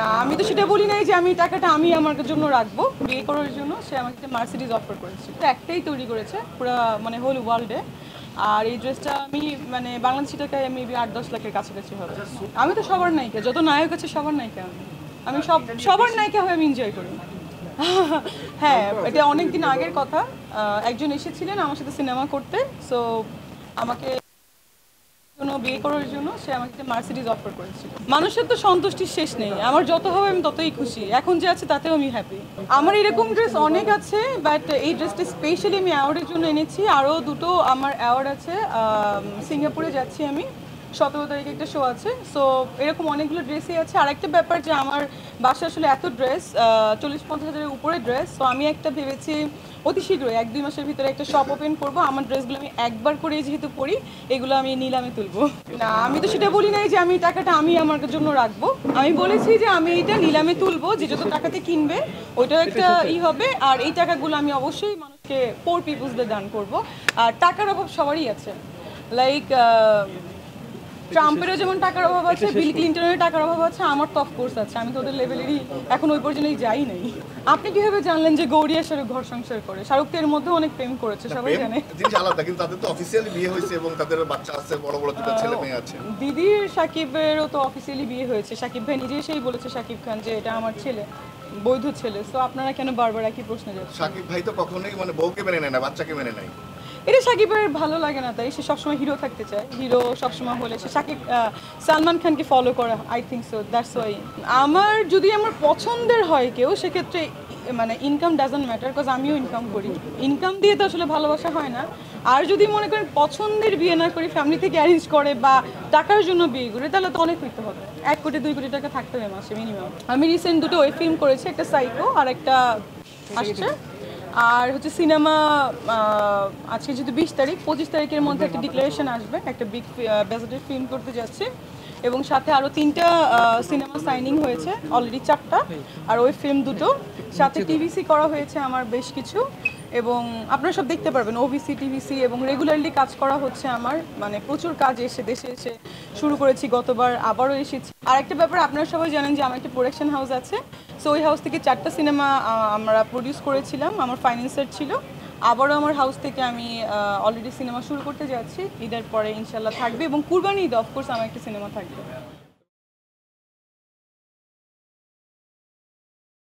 না, আমি তো সেটা বলি নাই যে আমি টাকাটা আমি আমার জন্য রাখবো বিয়ে করার জন্য। সে আমাকে একটা মার্সিডিজ অফার করেছিল, একটাই তৈরি করেছে পুরো মানে হোল ওয়ার্ল্ডে। আর এই ড্রেসটা আমি মানে বাংলাদেশি টাকায় মেবি 8-10 লাখের কাছাকাছি হবে। আমি তো সবার নায়িকা, যত নায়ক আছে সবার নায়িকা আমি সবার নায়িকা হয়ে আমি এনজয় করি। হ্যাঁ, এটা অনেক দিন আগের কথা। একজন এসেছিলেন আমার সাথে সিনেমা করতে, সো আমাকে বিয়ে করার জন্য সে আমাকে একটা মার্সিডিজ অফার করেছিল। মানুষের তো সন্তুষ্টির শেষ নেই, আমার যত হবে আমি ততই খুশি। এখন যে আছে তাতেও আমি হ্যাপি। আমার এরকম ড্রেস অনেক আছে, বাট এই ড্রেসটা স্পেশালি আমি অ্যাওয়ার্ডের জন্য এনেছি। আরও দুটো আমার অ্যাওয়ার্ড আছে। সিঙ্গাপুরে যাচ্ছি আমি, 17 তারিখে একটা শো আছে। সো এরকম অনেকগুলো ড্রেসই আছে। আর একটা ব্যাপার যে আমার বাসা আসলে এত ড্রেস, 40-50 হাজারের উপরে ড্রেস। সো আমি একটা ভেবেছি অতি শীঘ্রই 1-2 মাসের ভিতরে একটা শপ ওপেন করবো। আমার ড্রেসগুলো আমি একবার করে যেহেতু পরি, এগুলো আমি নিলামে তুলবো। না, আমি তো সেটা বলি নাই যে আমি টাকাটা আমি আমার জন্য রাখবো। আমি বলেছি যে আমি এটা নিলামে তুলবো, যে যত টাকাতে কিনবে ওইটাও একটা হবে। আর এই টাকাগুলো আমি অবশ্যই মানুষকে পোর পিপলসদের দান করবো। আর টাকার অভাব সবারই আছে, লাইক ট্রাম্পেরও যেমন টাকার অভাব আছে, বিল ক্লিন্টনের টাকার অভাব আছে, আমার তো অফকোর্স আছে। আমি তো ওদের লেভেলেরই এখন ওই পর্যন্তই যাই নাই। আপনি কিভাবে জানলেন যে গৌরী আর শাহরুখ ঘর সংসার করে? শাহরুখ তো এর মধ্যে অনেক প্রেম করেছে, সবাই জানে। জিনিস আলাদা, কিন্তু তাদের তো অফিসিয়ালি বিয়ে হয়েছে এবং তাদের বাচ্চা আছে, বড় বড় দুটো ছেলে মেয়ে আছে। দিদির শাকিবেরও তো অফিসিয়ালি বিয়ে হয়েছে। শাকিব ভাই নিজে সেই বলেছে, শাকিব খান, যে এটা আমার ছেলে, বৈধ ছেলে। সো আপনারা কেন বারবার একই প্রশ্ন যাচ্ছেন? শাকিব ভাই তো কখনোই মানে বউকে মেনে নেয় না, বাচ্চাকে মেনে নেয়। এটা শাকিবের ভালো লাগে না, তাই সে সবসময় হিরো থাকতে চায়। হিরো সবসময় হলে সে সালমান খানকে ফলো করে, I think so, that's why. আমার যদি আমার পছন্দের হয় কেউ, সেক্ষেত্রে মানে ইনকাম ডাজন্ট ম্যাটার, বিকজ আমিও ইনকাম করি। ইনকাম দিয়ে তো আসলে ভালোবাসা হয় না। আর যদি মনে করেন পছন্দের বিয়ে না করি, ফ্যামিলি থেকে অ্যারেঞ্জ করে বা টাকার জন্য বিয়ে করে, তাহলে তো অনেক হইতে হবে। 1 কোটি 2 কোটি টাকা থাকতে হবে মাসে মিনিমাম। আমি রিসেন্ট দুটো ওয়েব ফিল্ম করেছি, একটা সাইকো আর একটা আসছে। আর হচ্ছে সিনেমা আজকে যেহেতু 20 তারিখ, 25 তারিখের মধ্যে একটা ডিক্লারেশন আসবে, একটা বিগ বাজেটের ফিল্ম করতে যাচ্ছি। এবং সাথে আরও 3টা সিনেমা সাইনিং হয়েছে, অলরেডি 4টা। আর ওই ফিল্ম দুটো, সাথে টিভিসি করা হয়েছে আমার বেশ কিছু। এবং আপনারা সব দেখতে পারবেন, ওভিসি, টিভিসি, এবং রেগুলারলি কাজ করা হচ্ছে আমার। মানে প্রচুর কাজ দেশে এসে শুরু করেছি, গতবার আবারও এসেছি। আর একটা ব্যাপার আপনারা সবাই জানেন যে আমার একটা প্রোডাকশন হাউস আছে। সো ওই হাউস থেকে 4টা সিনেমা আমরা প্রডিউস করেছিলাম, আমার ফাইন্যান্সার ছিল। আবারও আমার হাউস থেকে আমি অলরেডি সিনেমা শুরু করতে যাচ্ছি। ঈদের পরে ইনশাল্লাহ থাকবে, এবং কুরবানি ঈদে অফকোর্স আমার একটা সিনেমা থাকবে।